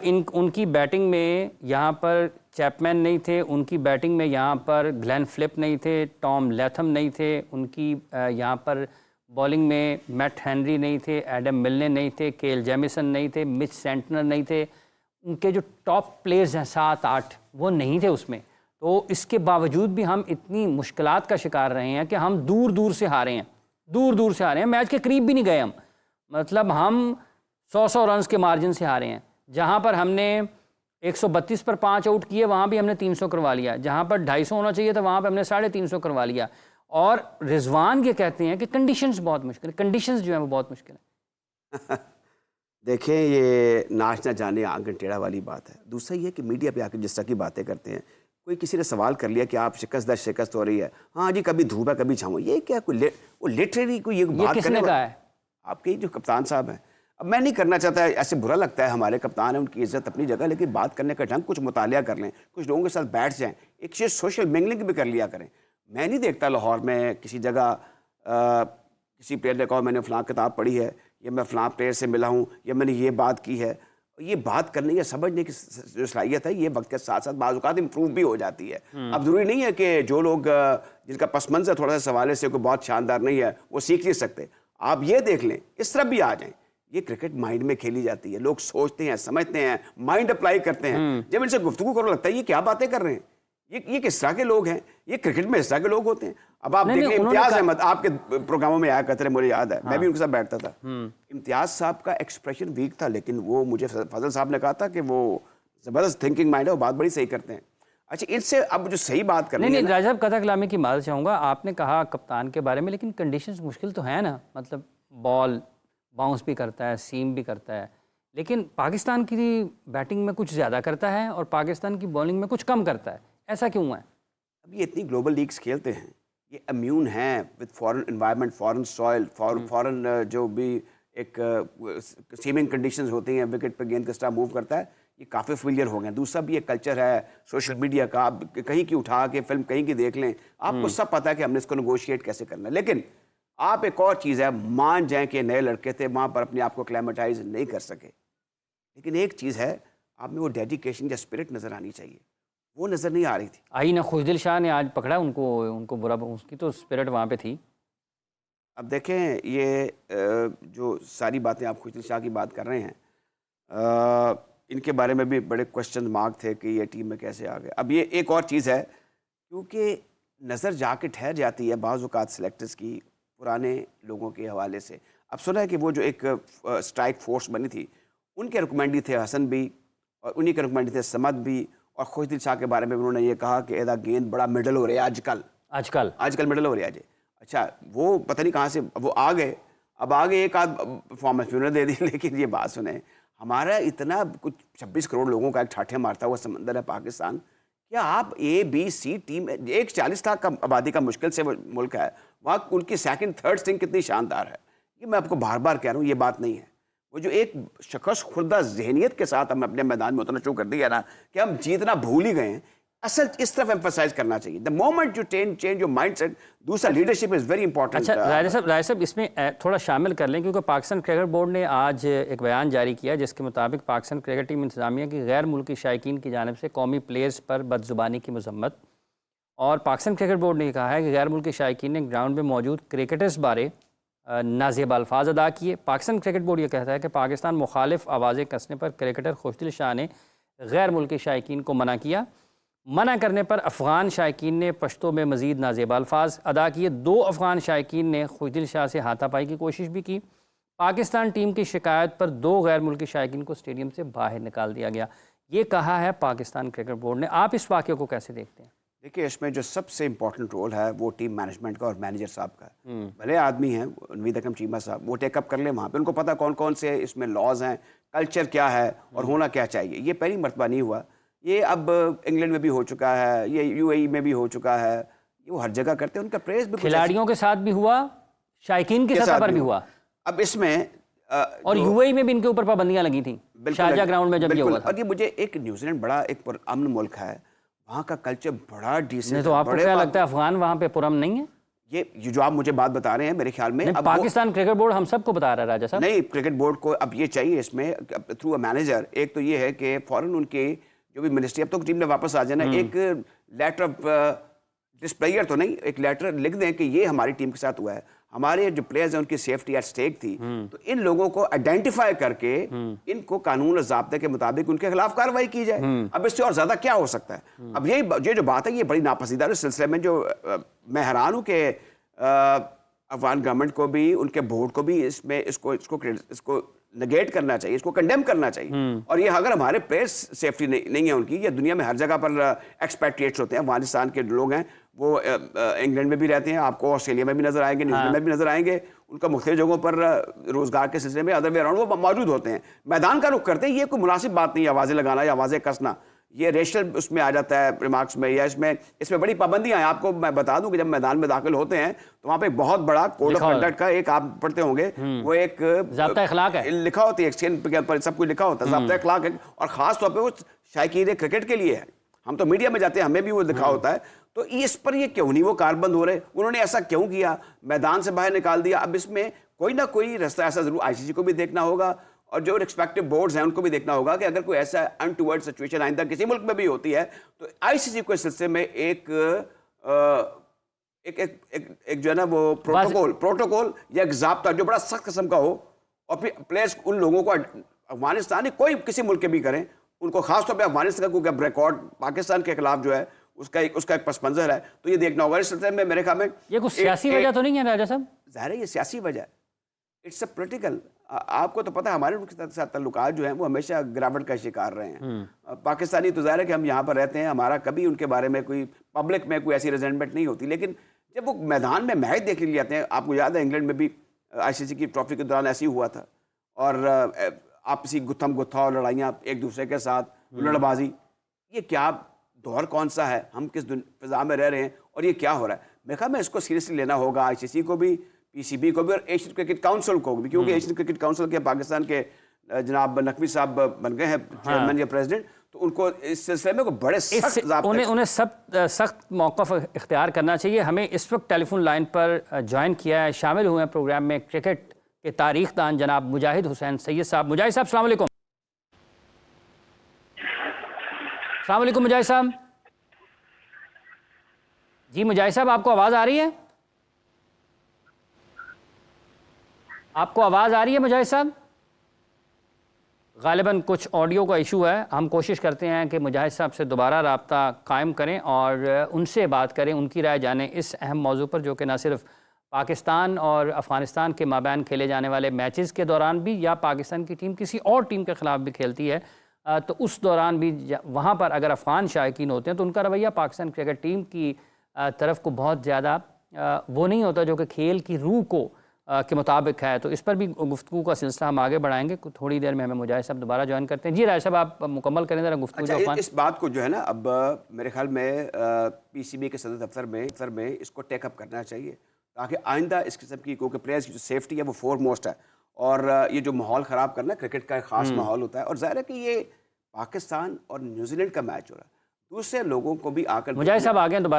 उनकी बैटिंग में यहाँ पर चैपमैन नहीं थे, उनकी बैटिंग में यहाँ पर ग्लेन फ्लिप नहीं थे, टॉम लैथम नहीं थे, उनकी यहाँ पर बॉलिंग में मैट हेनरी नहीं थे, एडम मिलने नहीं थे, केल जेमिसन नहीं थे, मिच सेंटनर नहीं थे। उनके जो टॉप प्लेयर्स हैं 7-8 वो नहीं थे उसमें। तो इसके बावजूद भी हम इतनी मुश्किलात का शिकार रहे हैं कि हम दूर दूर से हारे हैं, दूर दूर से हारे हैं, मैच के करीब भी नहीं गए हम। मतलब हम 100 रन्स के मार्जिन से हारे हैं। जहाँ पर हमने 132 पर 5 आउट किए वहाँ भी हमने 300 करवा लिया, जहाँ पर 250 होना चाहिए था वहाँ पर हमने 350 करवा लिया। और रिजवान ये कहते हैं कि कंडीशंस बहुत मुश्किल है, कंडीशंस जो है वो बहुत मुश्किल है। देखें, ये नाच ना जाने आंगन टेढ़ा वाली बात है। दूसरा ये कि मीडिया पे आकर जिस तरह की बातें करते हैं, कोई किसी ने सवाल कर लिया कि आप शिकस्त हो रही है, हाँ जी कभी धूप है कभी छाँव, ये क्या कोई वो लिटरेरी कोई ये बात किसने कहा है? आपके जो कप्तान साहब हैं। अब मैं नहीं करना चाहता, ऐसे बुरा लगता है, हमारे कप्तान है, उनकी इज्जत अपनी जगह, लेकिन बात करने का ढंग कुछ मुतालिया कर लें, कुछ लोगों के साथ बैठ जाएं, एक चीज़ सोशल मिंगलिंग भी कर लिया करें। मैं नहीं देखता लाहौर में किसी जगह किसी प्लेयर ने कहा मैंने फ़लाँ किताब पढ़ी है, या मैं फ़लाँ प्लेयर से मिला हूँ, या मैंने ये बात की है। ये बात करने या समझने की जो सलाहियत है, ये वक्त के साथ साथ बाज़ औक़ात इम्प्रूव भी हो जाती है। अब ज़रूरी नहीं है कि जो लोग जिनका पस मंज़र थोड़ा सा सवाल से कोई बहुत शानदार नहीं है वो सीख नहीं सकते। आप ये देख लें, इस तरफ भी आ जाएं, ये क्रिकेट माइंड में खेली जाती है, लोग सोचते हैं, समझते हैं, माइंड अप्लाई करते हैं। जब इनसे गुफ्तगू करो लगता है ये क्या बातें कर रहे हैं, ये किस तरह के लोग हैं, ये क्रिकेट में इस तरह के लोग होते हैं। अब आप देख लें, इम्तियाज़ अहमद आपके प्रोग्रामों में आया करते थे, मुझे याद है, मैं भी उनके साथ बैठता था। इम्तियाज़ साहब का एक्सप्रेशन वीक था, लेकिन वो मुझे फजल साहब ने कहा था कि वो ज़बरदस्त थिंकिंग माइंड है, वो बात बड़ी सही करते हैं। अच्छा, इनसे अब जो सही बात करनी है, नहीं राजा साहब कथा कलामी की मादत चाहूँगा। आपने कहा कप्तान के बारे में, लेकिन कंडीशंस मुश्किल तो है ना। मतलब बॉल बाउंस भी करता है, सीम भी करता है, लेकिन पाकिस्तान की बैटिंग में कुछ ज़्यादा करता है और पाकिस्तान की बॉलिंग में कुछ कम करता है। ऐसा क्यों है? अब ये इतनी ग्लोबल लीग्स खेलते हैं, ये इम्यून हैं with foreign environment, foreign soil, foreign जो भी एक सीमिंग कंडीशंस होती हैं, विकेट पर गेंद किस तरह मूव करता है, ये काफ़ी फेलियर हो गए। दूसरा भी एक कल्चर है सोशल मीडिया का, आप कहीं की उठा के फिल्म कहीं की देख लें, आपको सब पता है कि हमने इसको नेगोशिएट कैसे करना है। लेकिन आप एक और चीज़ है, मान जाएं कि नए लड़के थे, वहाँ पर अपने आप को क्लाइमेटाइज नहीं कर सके, लेकिन एक चीज़ है, आप में वो डेडिकेशन या स्पिरिट नज़र आनी चाहिए, वो नज़र नहीं आ रही थी। आई ना खुशदिल शाह ने आज पकड़ा उनको बुरा, उसकी तो स्पिरिट वहाँ पे थी। अब देखें, ये जो सारी बातें आप खुशदिल शाह की बात कर रहे हैं, इनके बारे में भी बड़े क्वेश्चन मार्क थे कि ये टीम में कैसे आ गए। अब ये एक और चीज़ है, क्योंकि नज़र जाके ठहर जाती है बाज़ औक़ात सेलेक्टर्स की पुराने लोगों के हवाले से। अब सुना है कि वो जो एक स्ट्राइक फोर्स बनी थी, उनके रिकमेंडी थे हसन भी, और उन्हीं के रिकमेंडी थे समद भी, और खुशदिल शाह के बारे में उन्होंने ये कहा कि एदा गेंद बड़ा मिडल हो रहा है आजकल मिडल हो रहा है जी। अच्छा, वो पता नहीं कहाँ से वो आ गए, अब आगे एक आध परफॉर्मेंस उन्होंने दे दी, लेकिन ये बात सुने, हमारा इतना कुछ 26 करोड़ लोगों का एक ठाठे मारता हुआ समंदर है पाकिस्तान, क्या आप A-B-C टीम, एक 40 लाख का आबादी का मुश्किल से मुल्क है, वहाँ उनकी सेकंड थर्ड स्ट्रिंग कितनी शानदार है। ये मैं आपको बार बार कह रहा हूँ, ये बात नहीं है। वो जो एक शख़स खुर्दा जहनीत के साथ हम अपने मैदान में उतना शुरू कर दिया ना कि हम जीतना भूल ही गए हैं, असल इस तरफ एम्फसाइज करना चाहिए। The moment you change your mindset, दूसरा लीडरशिप इज़ वेरी इंपॉर्टेंट। अच्छा राय साहब इसमें थोड़ा शामिल कर लें, क्योंकि पाकिस्तान क्रिकेट बोर्ड ने आज एक बयान जारी किया जिसके मुताबिक पाकिस्तान क्रिकेट टीम इंतजामिया की गैर मुल्की शायकीन की जानिब से कौमी प्लेयर्स पर बदजुबानी की मजम्मत। और पाकिस्तान क्रिकेट बोर्ड ने कहा है कि गैर मुल्की शायकीन ने ग्राउंड में मौजूद क्रिकेटर्स बारे नाज़ेब अल्फाज अदा किए। पाकिस्तान क्रिकेट बोर्ड ये कहता है कि पाकिस्तान मुखालिफ आवाज़ें कसने पर क्रिकेटर खुशदिल शाह ने गैर मुल्की शायकीन को मना किया। मना करने पर अफ़गान शायकीन ने पश्तो में मज़ीद नाज़ेब अल्फाज अदा किए। 2 अफ़गान शायकीन ने खुशदिल शाह से हाथापाई की कोशिश भी की। पाकिस्तान टीम की शिकायत पर 2 गैर मुल्की शायकीन को स्टेडियम से बाहर निकाल दिया गया। ये कहा है पाकिस्तान क्रिकेट बोर्ड ने। आप इस वाक़े को कैसे देखते हैं? देखिए, इसमें जो सबसे इम्पोर्टेंट रोल है वो टीम मैनेजमेंट का और मैनेजर साहब का है। भले आदमी हैं नवीद अकरम चीमा साहब, वो टेकअप कर लें वहाँ पे, उनको पता कौन कौन से इसमें लॉज हैं, कल्चर क्या है और होना क्या चाहिए। ये पहली मरतबा नहीं हुआ, ये अब इंग्लैंड में भी हो चुका है, ये UAE में भी हो चुका है, ये वो हर जगह करते हैं। उनका प्रेस भी खिलाड़ियों के साथ भी हुआ, शायकीन के सतह पर भी हुआ। अब इसमें और UAE में भी इनके ऊपर पाबंदियां लगी थी, शारजा ग्राउंड में जब ये हुआ था। और ये मुझे एक न्यूजीलैंड बड़ा एक पुरअमन मुल्क है, वहाँ का कल्चर बड़ा डिसेंट। तो आपको क्या लगता है अफगान वहाँ पे पुरअमन नहीं है? ये जो आप मुझे बात बता रहे हैं, मेरे ख्याल में नहीं, अब पाकिस्तान क्रिकेट बोर्ड हम सबको बता रहा है राजा साहब। नहीं, क्रिकेट बोर्ड को अब ये चाहिए इसमें थ्रू अ मैनेजर, एक तो ये है कि फौरन उनके जो भी मिनिस्ट्री, अब तो टीम में वापस आ जाना, एक लेटर ऑफ डिस्प्लेयर तो नहीं, एक लेटर लिख दें कि ये हमारी टीम के साथ हुआ है, हमारे जो प्लेयर्स हैं उनकी सेफ्टी एट स्टेक थी, तो इन लोगों को आइडेंटिफाई करके इनको कानून और ज़ाब्ते के मुताबिक उनके खिलाफ कार्रवाई की जाए। अब इससे और ज्यादा क्या हो सकता है? अब ये जो बात है ये बड़ी नापसंदीदा है। इस सिलसिले में जो मैं हैरान हूं कि अफगान गवर्नमेंट को भी, उनके बोर्ड को भी इसमें इसको नेगेट करना चाहिए, इसको कंडेम करना चाहिए। और ये अगर हमारे प्लेयर्स सेफ्टी नहीं है उनकी, ये दुनिया में हर जगह पर एक्सपैट्रिएट्स होते हैं, अफगानिस्तान के लोग हैं वो इंग्लैंड में भी रहते हैं, आपको ऑस्ट्रेलिया में भी नजर आएंगे, न्यूजीलैंड में भी नजर आएंगे, उनका मुख्तलिफ जगहों पर रोजगार के सिलसिले में अदर वे अराउंड वो मौजूद होते हैं, मैदान का रुख करते हैं। ये कोई मुनासिब बात नहीं है आवाज़ें लगाना या आवाज़ें कसना, ये रेशल उसमें आ जाता है रिमार्क्स में, या इसमें बड़ी पाबंदियां हैं। आपको मैं बता दूं कि जब मैदान में दाखिल होते हैं तो वहाँ पे एक बहुत बड़ा कोड ऑफ कंडक्ट का एक आप पढ़ते होंगे, वो एक ज़ाब्ता अखलाक है, लिखा होती है, एक्सचेंज पर सब कुछ लिखा होता है, ज़ाब्ता अखलाक है, और ख़ास तौर पर वो शायकीन क्रिकेट के लिए है। हम तो मीडिया में जाते हैं, हमें भी वो लिखा होता है, तो इस पर ये क्यों नहीं वो कारबंद हो रहे? उन्होंने ऐसा क्यों किया? मैदान से बाहर निकाल दिया। अब इसमें कोई ना कोई रास्ता ऐसा जरूर आईसीसी को भी देखना होगा और जो रिस्पेक्टिव बोर्ड्स हैं उनको भी देखना होगा कि अगर कोई ऐसा अनटूवर्ड सिचुएशन आइंदा किसी मुल्क में भी होती है तो आईसीसी को इस सिलसिले में एक जो है ना वो प्रोटोकॉल या एक ज़ाब्ता जो बड़ा सख्त किस्म का हो, और फिर प्लेयर्स उन लोगों को, अफगानिस्तान कोई किसी मुल्क के भी करें, उनको खासतौर पर अफगानिस्तान का कोई रिकॉर्ड पाकिस्तान के खिलाफ जो है उसका एक पस मंजर है, तो ये देखना होगा। इस सिलसिले में मेरे ख्याल में ये कुछ सियासी वजह तो नहीं है राजा साहब? ज़ाहिर है ये सियासी वजह है, इट्स अ पॉलिटिकल। आपको तो पता है हमारे उनके साथ ताल्लुकात जो हैं वो हमेशा गिरावट का शिकार रहे हैं। पाकिस्तानी तो ज़ाहिर है कि हम यहाँ पर रहते हैं, हमारा कभी उनके बारे में कोई पब्लिक में कोई ऐसी रिजेंटमेंट नहीं होती, लेकिन जब वो मैदान में मैच देखने के लिए आते हैं, आपको याद है इंग्लैंड में भी आईसीसी की ट्रॉफी के दौरान ऐसे ही हुआ था, और आपसी गुत्थम गुत्था और लड़ाइयाँ एक दूसरे के साथ, लड़बाजी, ये क्या दौर कौन सा है? हम किस फिजा में रह रहे हैं और ये क्या हो रहा है? मेरे ख्याल में इसको सीरियसली लेना होगा, आईसीसी को भी, पीसीबी को भी और एशियन क्रिकेट काउंसिल को भी, क्योंकि एशियन क्रिकेट काउंसिल के पाकिस्तान के जनाब नकवी साहब बन गए हैं चेयरमैन या प्रेसिडेंट, तो उनको इस सिलसिले में बड़े उन्हें सख्त मौक़िफ़ इख्तियार करना चाहिए। हमें इस वक्त टेलीफोन लाइन पर ज्वाइन किया है, शामिल हुए हैं प्रोग्राम में क्रिकेट के तारीखदान जनाब मुजाहिद हुसैन सैयद साहब। मुजाहिद साहब अस्सलाम वालेकुम। अस्सलाम वालेकुम मुजाहिद साहब। जी मुजाहिद साहब, आपको आवाज़ आ रही है? आपको आवाज़ आ रही है मुजाहिद साहब? ग़ालिबन कुछ ऑडियो का इशू है। हम कोशिश करते हैं कि मुजाहिद साहब से दोबारा रब्ता कायम करें और उनसे बात करें, उनकी राय जानें इस अहम मौजू पर, जो कि न सिर्फ पाकिस्तान और अफ़गानिस्तान के माबैन खेले जाने वाले मैचेस के दौरान भी, या पाकिस्तान की टीम किसी और टीम के ख़िलाफ़ भी खेलती है, तो उस दौरान भी वहाँ पर अगर अफ़गान शायकीन होते हैं तो उनका रवैया पाकिस्तान क्रिकेट टीम की तरफ को बहुत ज़्यादा वो नहीं होता जो कि खेल की रूह को के मुताबिक है। तो इस पर भी गुफ्तगू का सिलसिला हम आगे बढ़ाएंगे। थोड़ी देर में हमें मुजाहिद साहब दोबारा ज्वाइन करते हैं। जी राय साहब, आप मुकम्मल करें ज़रा गुफ्तगू। अच्छा, इस बात को जो है ना, अब मेरे ख्याल में पीसीबी के सदर दफ्तर में इसको टेकअप करना चाहिए, ताकि आइंदा इस किस्म की, क्योंकि प्लेयर्स की जो सेफ्टी है वो फोरमोस्ट है, और ये जो माहौल ख़राब करना, क्रिकेट का एक ख़ास माहौल होता है, और ज़ाहिर है कि ये पाकिस्तान और न्यूजीलैंड का मैच हो रहा है, दूसरे लोगों को भी आकर। मुजाहिद साहब आ गए दोबारा।